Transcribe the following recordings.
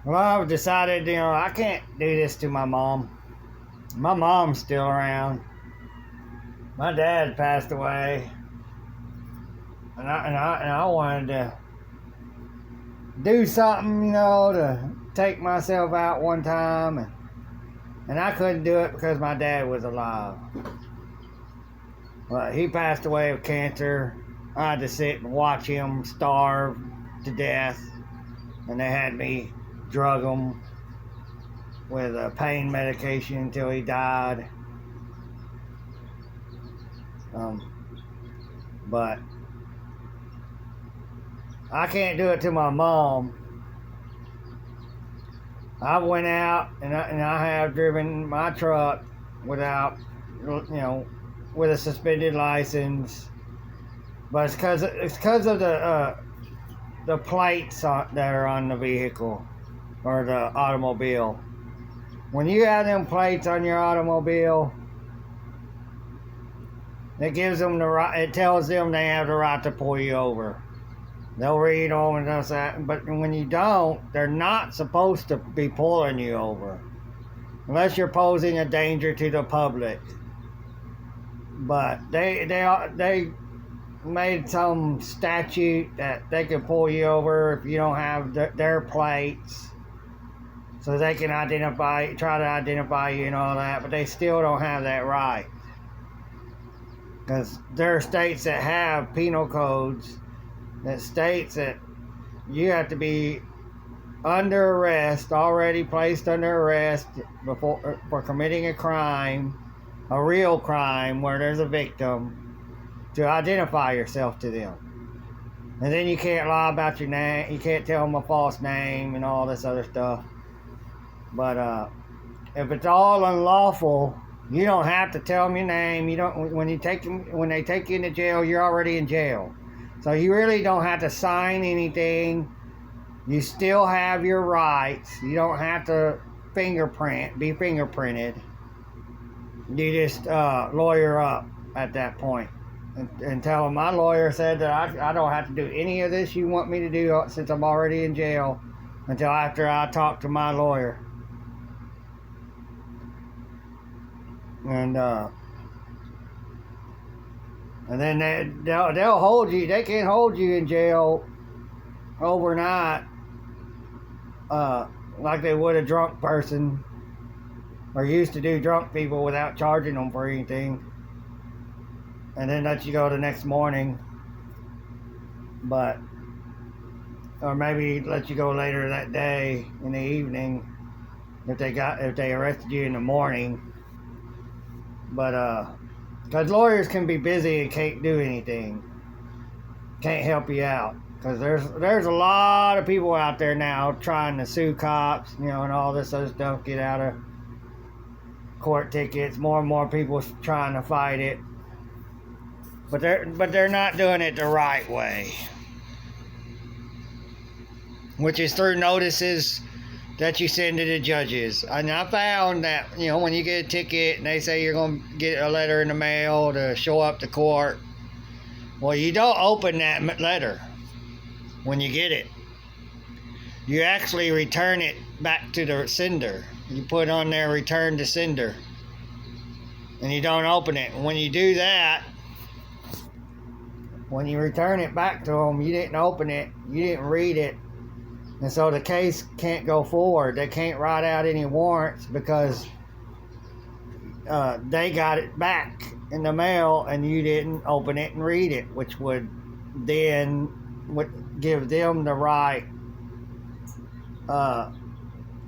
Well, I've decided, I can't do this to my mom. My mom's still around. My dad passed away, and I wanted to do something, to take myself out one time, and I couldn't do it because my dad was alive. But he passed away of cancer. I had to sit and watch him starve to death, and they had me drug him with a pain medication until he died. But I can't do it to my mom. I went out and I have driven my truck without, with a suspended license. But it's because of the plates that are on the vehicle or the automobile. When you have them plates on your automobile, it gives them the right. It tells them they have the right to pull you over. They'll read them and they'll say, but when you don't, they're not supposed to be pulling you over unless you're posing a danger to the public. But they made some statute that they can pull you over if you don't have their plates, so they can try to identify you and all that. But they still don't have that right, because there are states that have penal codes that states that you have to be under arrest, already placed under arrest for committing a crime, a real crime where there's a victim, to identify yourself to them. And then you can't lie about your name, you can't tell them a false name and all this other stuff. But if it's all unlawful, you don't have to tell them your name. You don't. When they take you into jail, you're already in jail. So you really don't have to sign anything. You still have your rights. You don't have to be fingerprinted. You just lawyer up at that point and tell them, my lawyer said that I don't have to do any of this you want me to do since I'm already in jail until after I talk to my lawyer. And then they'll hold you. They can't hold you in jail overnight like they would a drunk person, or used to do drunk people without charging them for anything, and then let you go the next morning. Or maybe let you go later that day in the evening if they arrested you in the morning. But because lawyers can be busy and can't do anything, can't help you out. Because there's a lot of people out there now trying to sue cops, and all this other stuff, get out of court tickets. More and more people trying to fight it, but they're not doing it the right way, which is through notices that you send to the judges. And I found that, when you get a ticket and they say you're going to get a letter in the mail to show up to court, well, you don't open that letter when you get it. You actually return it back to the sender. You put on there, return to sender, and you don't open it. And when you do that, when you return it back to them, you didn't open it, you didn't read it, and so the case can't go forward. They can't write out any warrants because they got it back in the mail and you didn't open it and read it, which would give them the right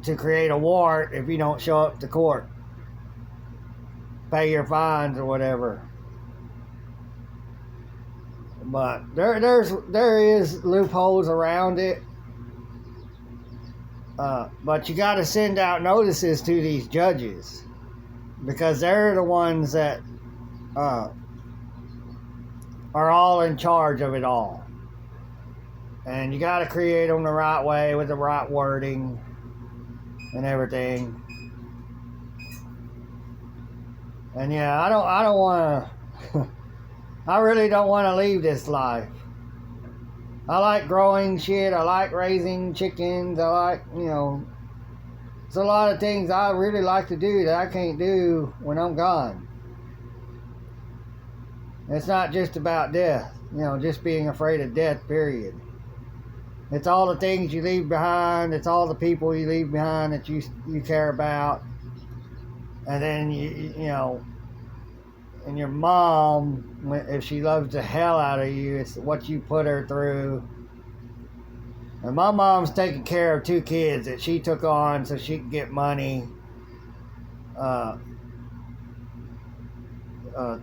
to create a warrant if you don't show up to court, pay your fines or whatever. But there is loopholes around it. But you got to send out notices to these judges, because they're the ones that are all in charge of it all. And you got to create them the right way with the right wording and everything. And yeah, I don't want to. I really don't want to leave this life. I like growing shit. I like raising chickens. I like, it's a lot of things I really like to do that I can't do when I'm gone. It's not just about death, just being afraid of death, period. It's all the things you leave behind. It's all the people you leave behind that you care about. And then, and your mom, if she loves the hell out of you, it's what you put her through. And my mom's taking care of 2 kids that she took on so she could get money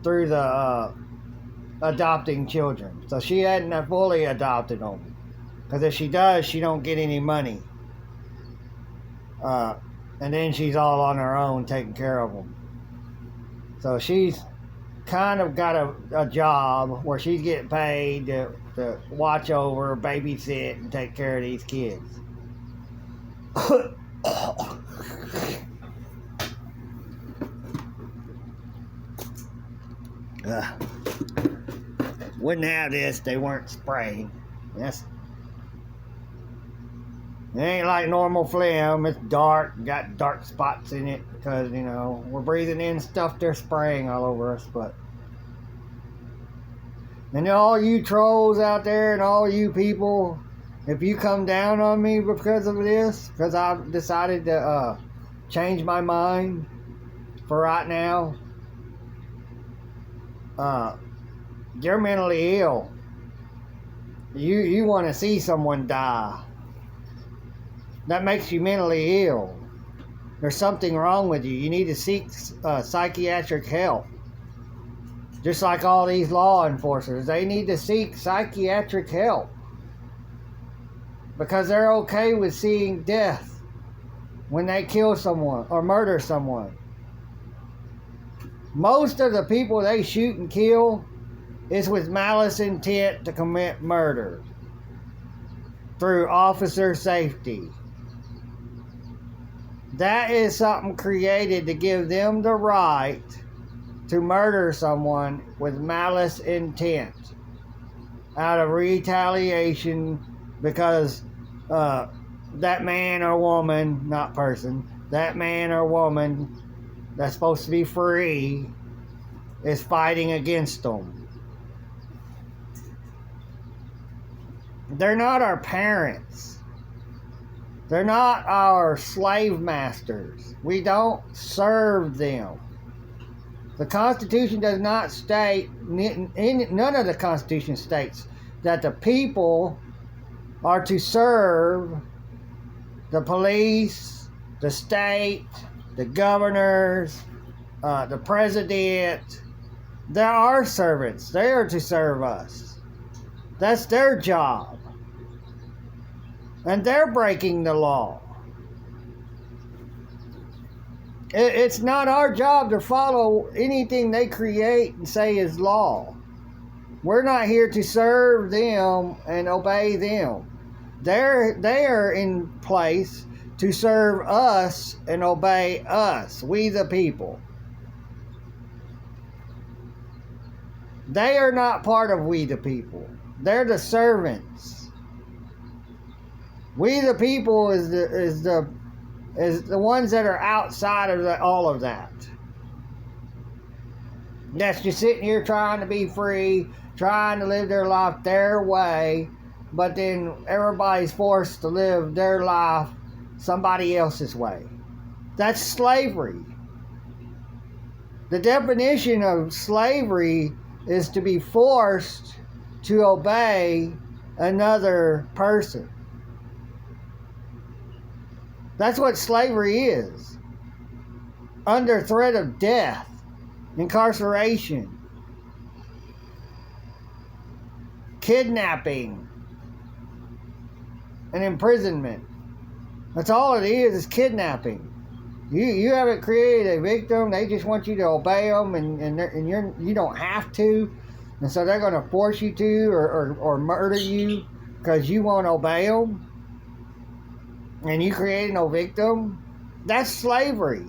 through the adopting children. So she hadn't fully adopted them. Because if she does, she don't get any money. And then she's all on her own taking care of them. So she's kind of got a job where she's getting paid to watch over, babysit, and take care of these kids. Wouldn't have this, they weren't spraying. It ain't like normal phlegm. It's dark, got dark spots in it because, we're breathing in stuff they're spraying all over us. And all you trolls out there and all you people, if you come down on me because of this, because I've decided to change my mind for right now, you're mentally ill. You want to see someone die. That makes you mentally ill. There's something wrong with you. You need to seek psychiatric help. Just like all these law enforcers, they need to seek psychiatric help. Because they're okay with seeing death when they kill someone or murder someone. Most of the people they shoot and kill is with malice intent to commit murder through officer safety. That is something created to give them the right to murder someone with malice intent out of retaliation because that man or woman, not person, that man or woman that's supposed to be free is fighting against them. They're not our parents. They're not our slave masters. We don't serve them. The Constitution does not state, none of the Constitution states that the people are to serve the police, the state, the governors, the president. They're our servants. They are to serve us. That's their job. And they're breaking the law. It's not our job to follow anything they create and say is law. We're not here to serve them and obey them. They are in place to serve us and obey us, we the people. They are not part of we the people. They're the servants. We the people is the ones that are outside of all of that. That's just sitting here trying to be free, trying to live their life their way, but then everybody's forced to live their life somebody else's way. That's slavery. The definition of slavery is to be forced to obey another person. That's what slavery is. Under threat of death, incarceration, kidnapping, and imprisonment. That's all it is kidnapping. You haven't created a victim. They just want you to obey them, and you don't have to. And so they're going to force you to or murder you because you won't obey them. And you create no victim. That's slavery.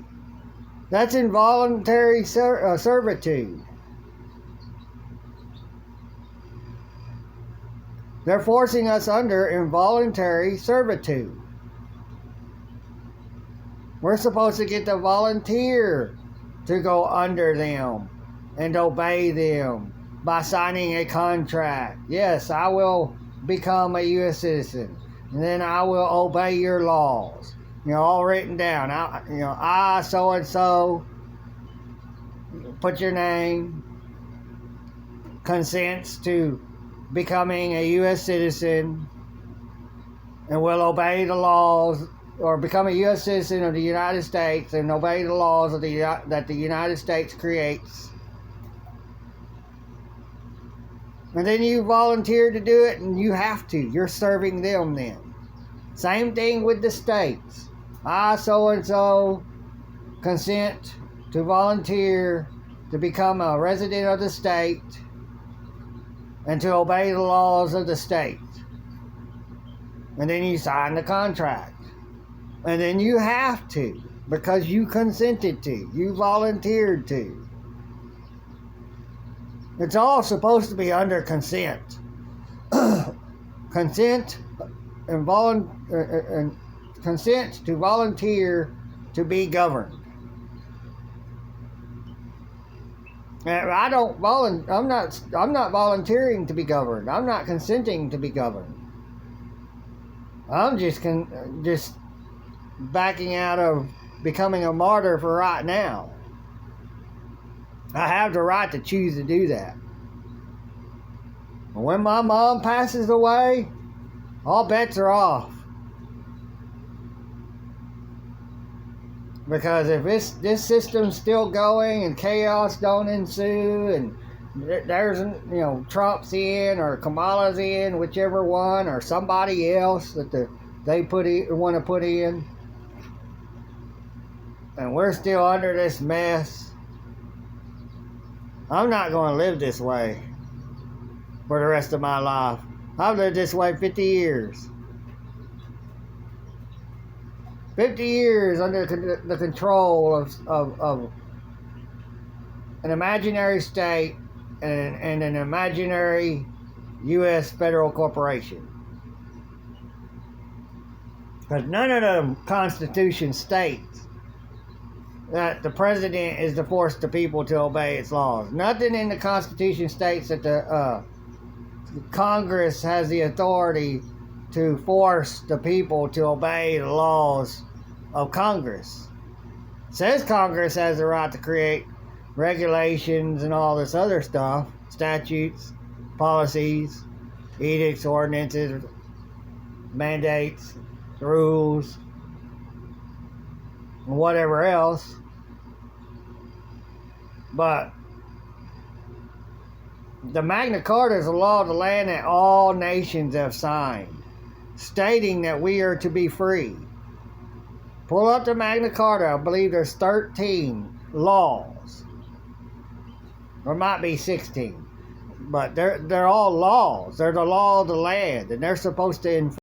That's involuntary servitude. They're forcing us under involuntary servitude. We're supposed to get to volunteer to go under them and obey them by signing a contract. Yes, I will become a U.S. citizen, and then I will obey your laws. All written down. I so and so. Put your name. Consents to becoming a U.S. citizen, and will obey the laws, or become a U.S. citizen of the United States and obey the laws of that the United States creates. And then you volunteer to do it, and you have to. You're serving them then. Same thing with the states. I, so-and-so, consent to volunteer to become a resident of the state and to obey the laws of the state. And then you sign the contract. And then you have to, because you consented to. You volunteered to. It's all supposed to be under consent. Consent and consent to volunteer to be governed. And I'm not volunteering to be governed. I'm not consenting to be governed. I'm just backing out of becoming a martyr for right now. I have the right to choose to do that. When my mom passes away, all bets are off. Because if this system's still going and chaos don't ensue, and there's Trump's in or Kamala's in, whichever one, or somebody else that they want to put in, and we're still under this mess, I'm not going to live this way for the rest of my life. I've lived this way 50 years. 50 years under the control of an imaginary state and an imaginary U.S. federal corporation. Because none of the Constitution states that the president is to force the people to obey its laws. Nothing in the Constitution states that the Congress has the authority to force the people to obey the laws of Congress. It says Congress has the right to create regulations and all this other stuff, statutes, policies, edicts, ordinances, mandates, rules, and whatever else. But the Magna Carta is a law of the land that all nations have signed, stating that we are to be free. Pull up the Magna Carta. I believe there's 13 laws. Or it might be 16. But they're all laws. They're the law of the land, and they're supposed to enforce